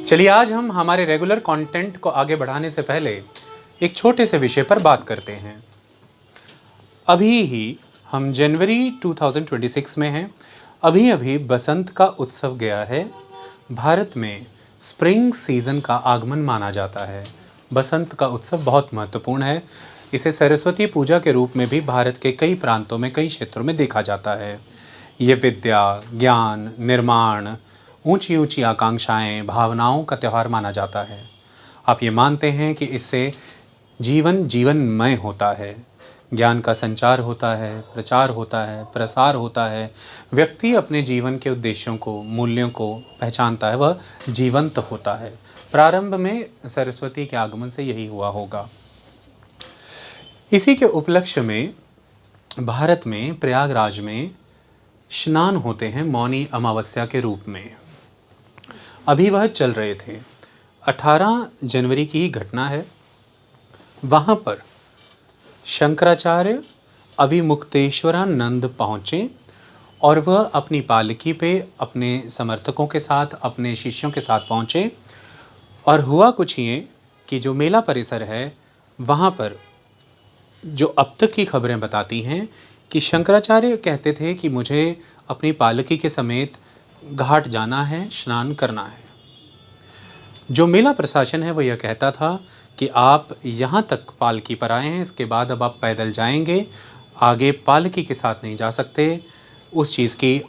चलिए आज हम हमारे रेगुलर कंटेंट को आगे बढ़ाने से पहले एक छोटे से विषय पर बात करते हैं। अभी ही हम जनवरी 2026 में हैं। अभी अभी बसंत का उत्सव गया है। भारत में स्प्रिंग सीजन का आगमन माना जाता है। बसंत का उत्सव बहुत महत्वपूर्ण है। इसे सरस्वती पूजा के रूप में भी भारत के कई प्रांतों में, कई क्षेत्रों में देखा जाता है। ये विद्या, ज्ञान, निर्माण, ऊंची ऊंची आकांक्षाएं, भावनाओं का त्यौहार माना जाता है। आप ये मानते हैं कि इससे जीवन जीवनमय होता है, ज्ञान का संचार होता है, प्रचार होता है, प्रसार होता है, व्यक्ति अपने जीवन के उद्देश्यों को, मूल्यों को पहचानता है, वह जीवंत होता है। प्रारंभ में सरस्वती के आगमन से यही हुआ होगा। इसी के उपलक्ष्य में भारत में प्रयागराज में स्नान होते हैं मौनी अमावस्या के रूप में। अभी वह चल रहे थे। 18 जनवरी की ही घटना है। वहाँ पर शंकराचार्य अविमुक्तेश्वरानंद पहुँचे और वह अपनी पालकी पे अपने समर्थकों के साथ, अपने शिष्यों के साथ पहुँचे। और हुआ कुछ ये कि जो मेला परिसर है वहाँ पर जो अब तक की खबरें बताती हैं कि शंकराचार्य कहते थे कि मुझे अपनी पालकी के समेत घाट जाना है, स्नान करना है। जो मेला प्रशासन है वो यह कहता था कि आप यहाँ तक पालकी पर आए हैं, इसके बाद अब आप पैदल जाएंगे, आगे पालकी के साथ नहीं जा सकते। उस चीज़ की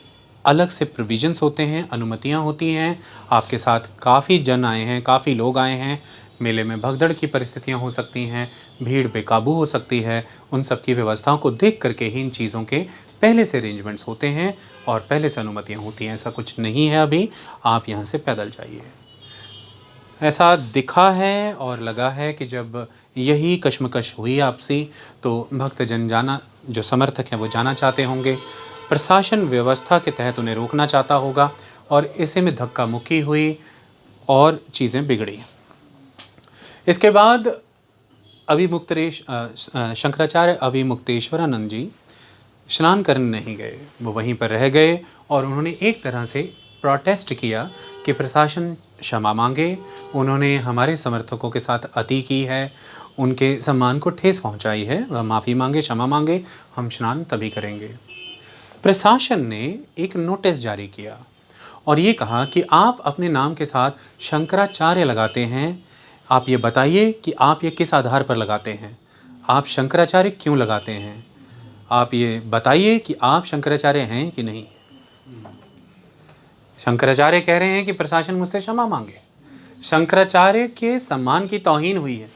अलग से प्रोविजंस होते हैं, अनुमतियाँ होती हैं। आपके साथ काफ़ी जन आए हैं, काफ़ी लोग आए हैं, मेले में भगदड़ की परिस्थितियाँ हो सकती हैं, भीड़ बेकाबू हो सकती है। उन सब की व्यवस्थाओं को देख करके ही इन चीज़ों के पहले से अरेंजमेंट्स होते हैं और पहले से अनुमतियाँ होती हैं। ऐसा कुछ नहीं है अभी, आप यहाँ से पैदल जाइए। ऐसा दिखा है और लगा है कि जब यही कश्मकश हुई आपसी तो भक्तजन जाना, जो समर्थक हैं वो जाना चाहते होंगे। प्रशासन व्यवस्था के तहत उन्हें रोकना चाहता होगा और ऐसे में धक्का मुक्की हुई और चीज़ें बिगड़ी। इसके बाद शंकराचार्य अविमुक्तेश्वरानंद जी स्नान करने नहीं गए, वो वहीं पर रह गए और उन्होंने एक तरह से प्रोटेस्ट किया कि प्रशासन क्षमा मांगे। उन्होंने हमारे समर्थकों के साथ अति की है, उनके सम्मान को ठेस पहुंचाई है, वह माफ़ी मांगे, क्षमा मांगे, हम स्नान तभी करेंगे। प्रशासन ने एक नोटिस जारी किया और ये कहा कि आप अपने नाम के साथ शंकराचार्य लगाते हैं, आप ये बताइए कि आप ये किस आधार पर लगाते हैं, आप शंकराचार्य क्यों लगाते हैं, आप ये बताइए कि आप शंकराचार्य हैं कि नहीं। शंकराचार्य कह रहे हैं कि प्रशासन मुझसे क्षमा मांगे। शंकराचार्य के सम्मान की तौहीन हुई है।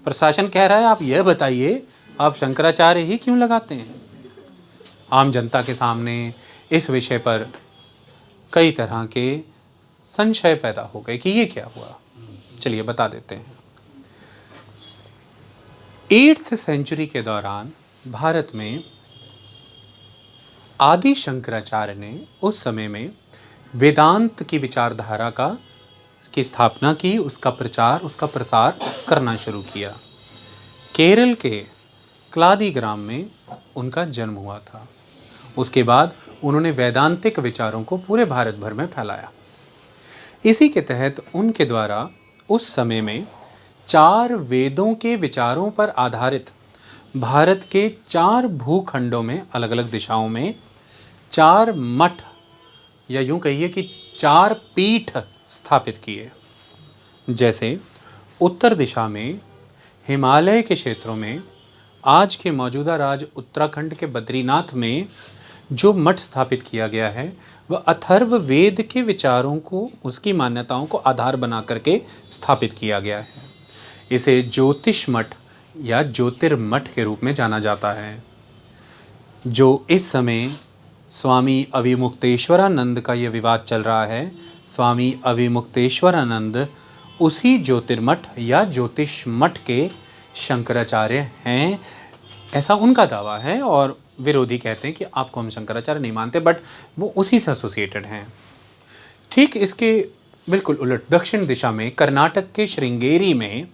प्रशासन कह रहा है आप यह बताइए आप शंकराचार्य ही क्यों लगाते हैं। आम जनता के सामने इस विषय पर कई तरह के संशय पैदा हो गए कि ये क्या हुआ। चलिए बता देते हैं। 8th सेंचुरी के दौरान भारत में आदि शंकराचार्य ने उस समय में वेदांत की विचारधारा की स्थापना की, उसका प्रचार, उसका प्रसार करना शुरू किया। केरल के क्लादी ग्राम में उनका जन्म हुआ था। उसके बाद उन्होंने वैदांतिक विचारों को पूरे भारत भर में फैलाया। इसी के तहत उनके द्वारा उस समय में 4 वेदों के विचारों पर आधारित भारत के 4 भूखंडों में, अलग अलग दिशाओं में 4 मठ या यूं कहिए कि 4 पीठ स्थापित किए। जैसे उत्तर दिशा में हिमालय के क्षेत्रों में, आज के मौजूदा राज्य उत्तराखंड के बद्रीनाथ में जो मठ स्थापित किया गया है वह अथर्व वेद के विचारों को, उसकी मान्यताओं को आधार बना करके स्थापित किया गया है। इसे ज्योतिष मठ या ज्योतिर्मठ के रूप में जाना जाता है। जो इस समय स्वामी अविमुक्तेश्वरानंद का यह विवाद चल रहा है, स्वामी अविमुक्तेश्वरानंद उसी ज्योतिर्मठ या ज्योतिष मठ के शंकराचार्य हैं, ऐसा उनका दावा है। और विरोधी कहते हैं कि आपको हम शंकराचार्य नहीं मानते, बट वो उसी से एसोसिएटेड हैं। ठीक इसके बिल्कुल उलट दक्षिण दिशा में कर्नाटक के श्रृंगेरी में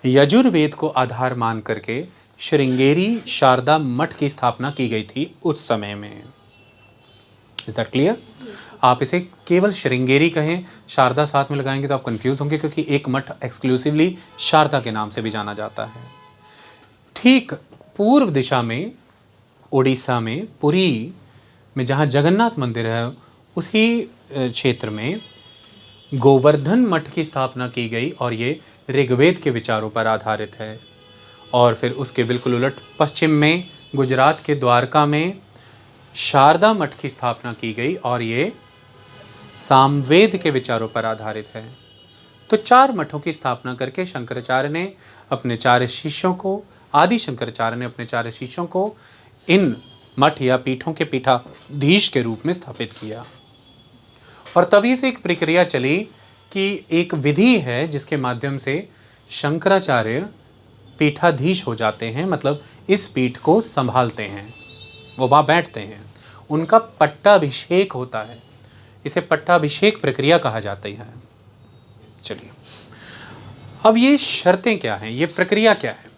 यजुर्वेद को आधार मान करके श्रृंगेरी शारदा मठ की स्थापना की गई थी उस समय में। Is that clear? आप इसे केवल श्रृंगेरी कहें, शारदा साथ में लगाएंगे तो आप कंफ्यूज होंगे, क्योंकि एक मठ एक्सक्लूसिवली शारदा के नाम से भी जाना जाता है। ठीक पूर्व दिशा में उड़ीसा में पुरी में जहाँ जगन्नाथ मंदिर है, उसी क्षेत्र में गोवर्धन मठ की स्थापना की गई और ये ऋग्वेद के विचारों पर आधारित है। और फिर उसके बिल्कुल उलट पश्चिम में गुजरात के द्वारका में शारदा मठ की स्थापना की गई और ये सामवेद के विचारों पर आधारित है। तो 4 मठों की स्थापना करके शंकराचार्य ने अपने 4 शिष्यों को, आदि शंकराचार्य ने अपने 4 शिष्यों को इन मठ या पीठों के पीठाधीश के रूप में स्थापित किया। और तभी से एक प्रक्रिया चली कि एक विधि है जिसके माध्यम से शंकराचार्य पीठाधीश हो जाते हैं, मतलब इस पीठ को संभालते हैं, वो वहाँ बैठते हैं, उनका पट्टाभिषेक होता है। इसे पट्टाभिषेक प्रक्रिया कहा जाता है। चलिए, अब ये शर्तें क्या हैं, ये प्रक्रिया क्या है?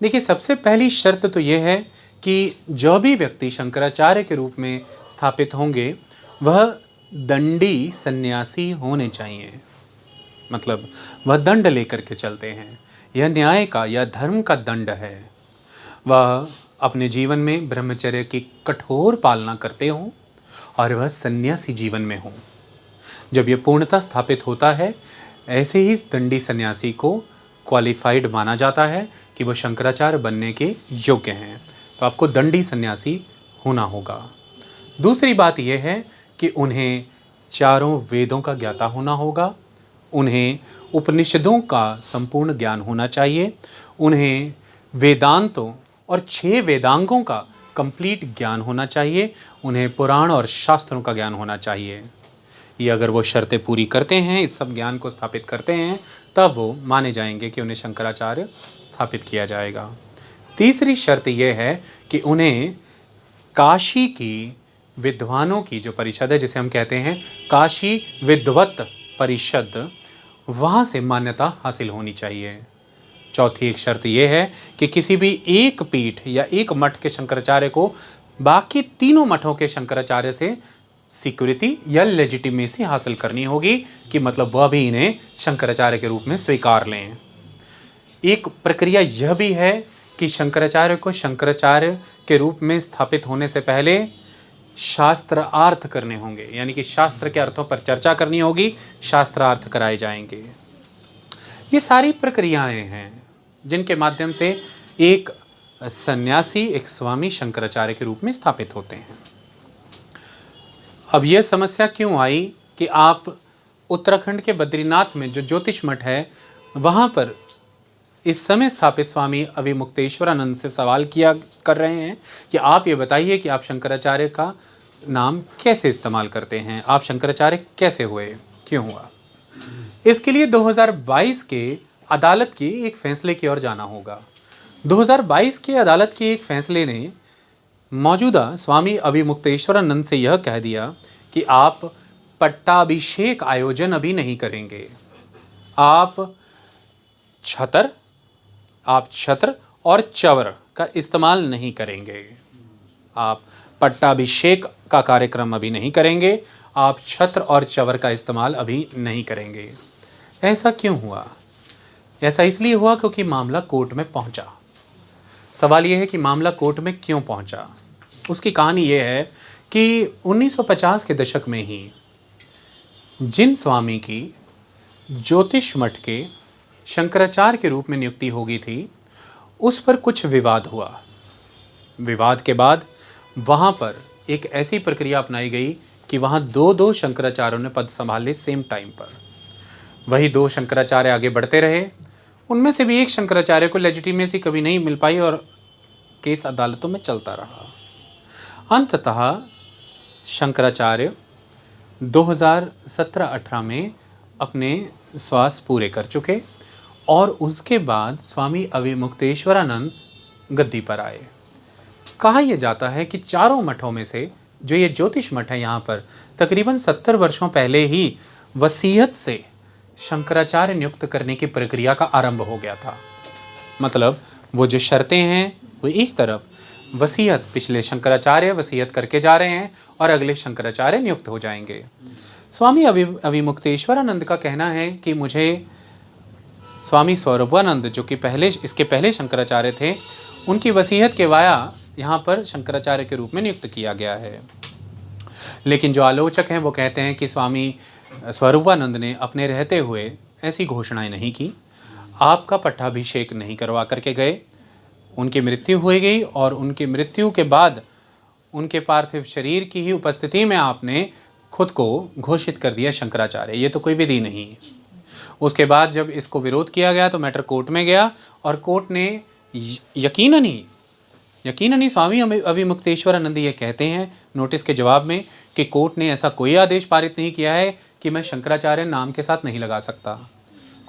देखिए, सबसे पहली शर्त तो ये है कि जो भी व्यक्ति शंकराचार्य के रूप में स्थापित होंगे वह दंडी सन्यासी होने चाहिए। मतलब वह दंड लेकर के चलते हैं, यह न्याय का या धर्म का दंड है। वह अपने जीवन में ब्रह्मचर्य की कठोर पालना करते हों और वह सन्यासी जीवन में हों। जब यह पूर्णतः स्थापित होता है, ऐसे ही दंडी सन्यासी को क्वालिफाइड माना जाता है कि वह शंकराचार्य बनने के योग्य हैं। तो आपको दंडी सन्यासी होना होगा। दूसरी बात यह है कि उन्हें चारों वेदों का ज्ञाता होना होगा, उन्हें उपनिषदों का संपूर्ण ज्ञान होना चाहिए, उन्हें वेदांतों और 6 वेदांगों का कंप्लीट ज्ञान होना चाहिए, उन्हें पुराण और शास्त्रों का ज्ञान होना चाहिए। ये अगर वो शर्तें पूरी करते हैं, इस सब ज्ञान को स्थापित करते हैं, तब वो माने जाएंगे कि उन्हें शंकराचार्य स्थापित किया जाएगा। तीसरी शर्त यह है कि उन्हें काशी की विद्वानों की जो परिषद है, जिसे हम कहते हैं काशी विद्वत परिषद, वहाँ से मान्यता हासिल होनी चाहिए। चौथी एक शर्त यह है कि किसी भी एक पीठ या एक मठ के शंकराचार्य को बाकी तीनों मठों के शंकराचार्य से सिक्योरिटी या लेजिटिमेसी हासिल करनी होगी, कि मतलब वह भी इन्हें शंकराचार्य के रूप में स्वीकार लें। एक प्रक्रिया यह भी है कि शंकराचार्य को शंकराचार्य के रूप में स्थापित होने से पहले शास्त्रार्थ करने होंगे, यानी कि शास्त्र के अर्थों पर चर्चा करनी होगी, शास्त्रार्थ कराए जाएंगे। ये सारी प्रक्रियाएं हैं जिनके माध्यम से एक सन्यासी, एक स्वामी शंकराचार्य के रूप में स्थापित होते हैं। अब यह समस्या क्यों आई कि आप उत्तराखंड के बद्रीनाथ में जो ज्योतिष मठ है, वहाँ पर इस समय स्थापित स्वामी अभिमुक्तेश्वरानंद से सवाल किया कर रहे हैं कि आप ये बताइए कि आप शंकराचार्य का नाम कैसे इस्तेमाल करते हैं, आप शंकराचार्य कैसे हुए, क्यों हुआ? इसके लिए 2022 के अदालत के एक फैसले की ओर जाना होगा। 2022 के अदालत के एक फैसले ने मौजूदा स्वामी अभिमुक्तेश्वरानंद से यह कह दिया कि आप पट्टाभिषेक आयोजन अभी नहीं करेंगे। आप छत्र और चवर का इस्तेमाल नहीं करेंगे। आप पट्टाभिषेक का कार्यक्रम अभी नहीं करेंगे, आप छत्र और चवर का इस्तेमाल अभी नहीं करेंगे। ऐसा क्यों हुआ? ऐसा इसलिए हुआ क्योंकि मामला कोर्ट में पहुंचा। सवाल यह है कि मामला कोर्ट में क्यों पहुंचा? उसकी कहानी यह है कि 1950 के दशक में ही जिन स्वामी की ज्योतिष मठ के शंकराचार्य के रूप में नियुक्ति हो गई थी, उस पर कुछ विवाद हुआ। विवाद के बाद वहाँ पर एक ऐसी प्रक्रिया अपनाई गई कि वहाँ 2 शंकराचार्यों ने पद संभाले सेम टाइम पर। वही 2 शंकराचार्य आगे बढ़ते रहे, उनमें से भी एक शंकराचार्य को लेजिटिमेसी कभी नहीं मिल पाई और केस अदालतों में चलता रहा। अंततः शंकराचार्य 2017-18 में अपने श्वास पूरे कर चुके और उसके बाद स्वामी अभिमुक्तेश्वरानंद गद्दी पर आए। कहा यह जाता है कि चारों मठों में से जो ये ज्योतिष मठ है, यहाँ पर तकरीबन 70 वर्षों पहले ही वसीयत से शंकराचार्य नियुक्त करने की प्रक्रिया का आरंभ हो गया था। मतलब वो जो शर्तें हैं वो एक तरफ, वसीयत पिछले शंकराचार्य वसीयत करके जा रहे हैं और अगले शंकराचार्य नियुक्त हो जाएंगे। स्वामी अविमुक्तेश्वरानंद का कहना है कि मुझे स्वामी स्वरूपानंद जो कि इसके पहले शंकराचार्य थे, उनकी वसीयत के वाया यहाँ पर शंकराचार्य के रूप में नियुक्त किया गया है। लेकिन जो आलोचक हैं वो कहते हैं कि स्वामी स्वरूपानंद ने अपने रहते हुए ऐसी घोषणाएं नहीं की, आपका पट्टाभिषेक नहीं करवा करके गए, उनकी मृत्यु हो गई और उनकी मृत्यु के बाद उनके पार्थिव शरीर की ही उपस्थिति में आपने खुद को घोषित कर दिया शंकराचार्य। ये तो कोई विधि नहीं है। उसके बाद जब इसको विरोध किया गया तो मैटर कोर्ट में गया और कोर्ट ने यकीनन ही स्वामी अविमुक्तेश्वरानंद ये कहते हैं नोटिस के जवाब में कि कोर्ट ने ऐसा कोई आदेश पारित नहीं किया है कि मैं शंकराचार्य नाम के साथ नहीं लगा सकता।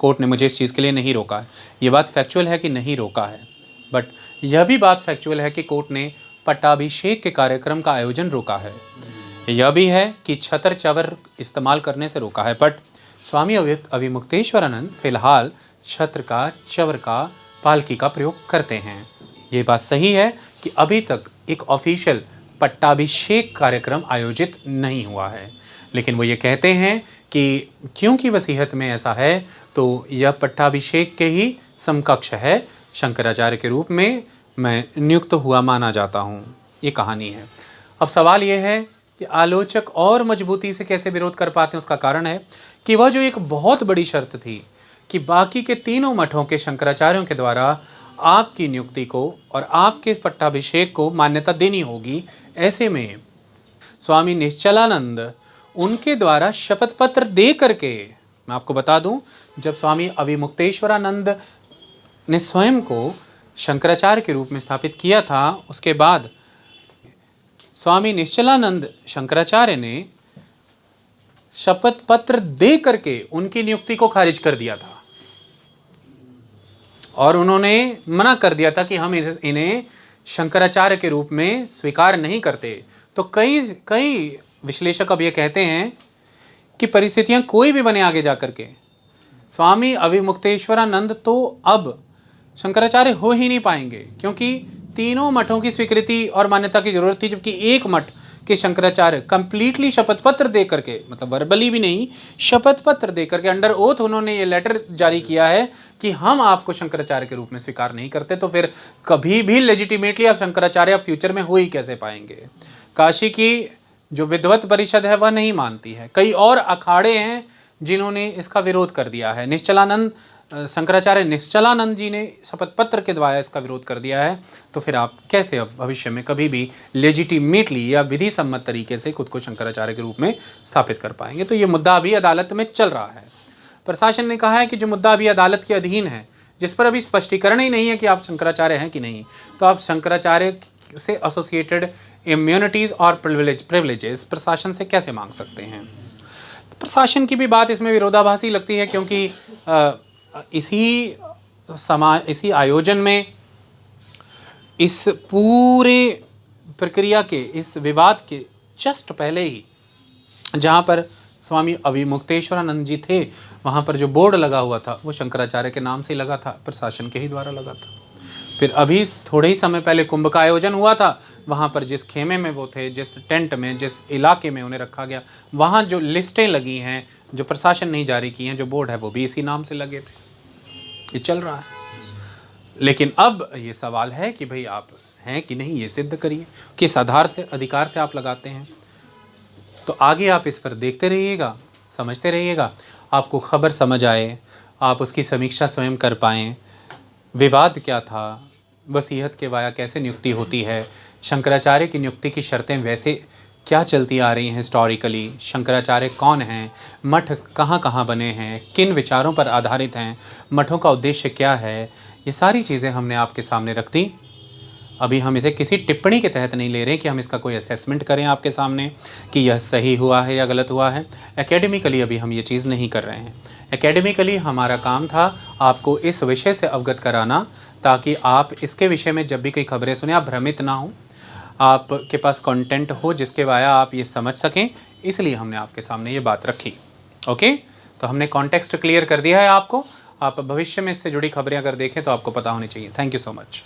कोर्ट ने मुझे इस चीज़ के लिए नहीं रोका है। ये बात फैक्चुअल है कि नहीं रोका है, बट यह भी बात फैक्चुअल है कि कोर्ट ने पट्टाभिषेक के कार्यक्रम का आयोजन रोका है। यह भी है कि छतर चवर इस्तेमाल करने से रोका है, बट स्वामी अविमुक्तेश्वरानंद फिलहाल छत्र का, चवर का, पालकी का प्रयोग करते हैं। ये बात सही है कि अभी तक एक ऑफिशियल पट्टाभिषेक कार्यक्रम आयोजित नहीं हुआ है, लेकिन वो ये कहते हैं कि क्योंकि वसीयत में ऐसा है तो यह पट्टाभिषेक के ही समकक्ष है, शंकराचार्य के रूप में मैं नियुक्त हुआ माना जाता हूँ। ये कहानी है। अब सवाल ये है कि आलोचक और मजबूती से कैसे विरोध कर पाते हैं। उसका कारण है कि वह जो एक बहुत बड़ी शर्त थी कि बाकी के तीनों मठों के शंकराचार्यों के द्वारा आपकी नियुक्ति को और आपके पट्टाभिषेक को मान्यता देनी होगी, ऐसे में स्वामी निश्चलानंद उनके द्वारा शपथ पत्र दे करके, मैं आपको बता दूं, जब स्वामी अविमुक्तेश्वरानंद ने स्वयं को शंकराचार्य के रूप में स्थापित किया था, उसके बाद स्वामी निश्चलानंद शंकराचार्य ने शपथ पत्र दे करके उनकी नियुक्ति को खारिज कर दिया था और उन्होंने मना कर दिया था कि हम इन्हें शंकराचार्य के रूप में स्वीकार नहीं करते। तो कई विश्लेषक अब ये कहते हैं कि परिस्थितियां कोई भी बने आगे जा करके, स्वामी अविमुक्तेश्वरानंद तो अब शंकराचार्य हो ही नहीं पाएंगे, क्योंकि तीनों मठों की स्वीकृति और मान्यता की जरूरत थी, जबकि एक मठ के शंकराचार्य कंप्लीटली शपथ पत्र दे करके, मतलब वर्बली भी नहीं, शपथ पत्र दे करके अंडर ओथ उन्होंने ये लेटर जारी किया है कि हम आपको शंकराचार्य के रूप में स्वीकार नहीं करते। तो फिर कभी भी लेजिटिमेटली आप शंकराचार्य आप फ्यूचर में हो ही कैसे पाएंगे। काशी की जो विद्वत परिषद है वह नहीं मानती है। कई और अखाड़े हैं जिन्होंने इसका विरोध कर दिया है। निश्चलानंद शंकराचार्य निश्चलानंद जी ने शपथ पत्र के द्वारा इसका विरोध कर दिया है। तो फिर आप कैसे अब भविष्य में कभी भी लेजिटिमेटली या विधि सम्मत तरीके से खुद को शंकराचार्य के रूप में स्थापित कर पाएंगे। तो ये मुद्दा अभी अदालत में चल रहा है। प्रशासन ने कहा है कि जो मुद्दा अभी अदालत के अधीन है, जिस पर अभी स्पष्टीकरण ही नहीं है कि आप शंकराचार्य हैं कि नहीं, तो आप शंकराचार्य से एसोसिएटेड इम्यूनिटीज़ और प्रिविलेजेस प्रशासन से कैसे मांग सकते हैं। प्रशासन की भी बात इसमें विरोधाभासी लगती है, क्योंकि इसी आयोजन में, इस पूरे प्रक्रिया के, इस विवाद के जस्ट पहले ही जहाँ पर स्वामी अविमुक्तेश्वरानंद जी थे, वहाँ पर जो बोर्ड लगा हुआ था वो शंकराचार्य के नाम से ही लगा था, प्रशासन के ही द्वारा लगा था। फिर अभी थोड़े ही समय पहले कुंभ का आयोजन हुआ था, वहाँ पर जिस खेमे में वो थे, जिस टेंट में, जिस इलाके में उन्हें रखा गया, वहाँ जो लिस्टें लगी हैं जो प्रशासन नहीं जारी की हैं, जो बोर्ड है वो भी इसी नाम से लगे थे। ये चल रहा है। लेकिन अब ये सवाल है कि भाई आप हैं कि नहीं, ये सिद्ध करिए, किस आधार से, अधिकार से आप लगाते हैं। तो आगे आप इस पर देखते रहिएगा, समझते रहिएगा, आपको खबर समझ आए, आप उसकी समीक्षा स्वयं कर पाएँ। विवाद क्या था, वसीयत के वाया कैसे नियुक्ति होती है, शंकराचार्य की नियुक्ति की शर्तें वैसे क्या चलती आ रही हैं हिस्टोरिकली, शंकराचार्य कौन हैं, मठ कहाँ कहाँ बने हैं, किन विचारों पर आधारित हैं, मठों का उद्देश्य क्या है, ये सारी चीज़ें हमने आपके सामने रख दी। अभी हम इसे किसी टिप्पणी के तहत नहीं ले रहे कि हम इसका कोई असेसमेंट करें आपके सामने कि यह सही हुआ है या गलत हुआ है। एकेडमिकली अभी हम ये चीज़ नहीं कर रहे हैं। एकेडमिकली हमारा काम था आपको इस विषय से अवगत कराना, ताकि आप इसके विषय में जब भी कोई खबरें सुने आप भ्रमित ना हो, आपके पास कंटेंट हो जिसके वाया आप ये समझ सकें। इसलिए हमने आपके सामने ये बात रखी। ओके, तो हमने कॉन्टेक्स्ट क्लियर कर दिया है आपको। आप भविष्य में इससे जुड़ी खबरें अगर देखें तो आपको पता होनी चाहिए। Thank you so much.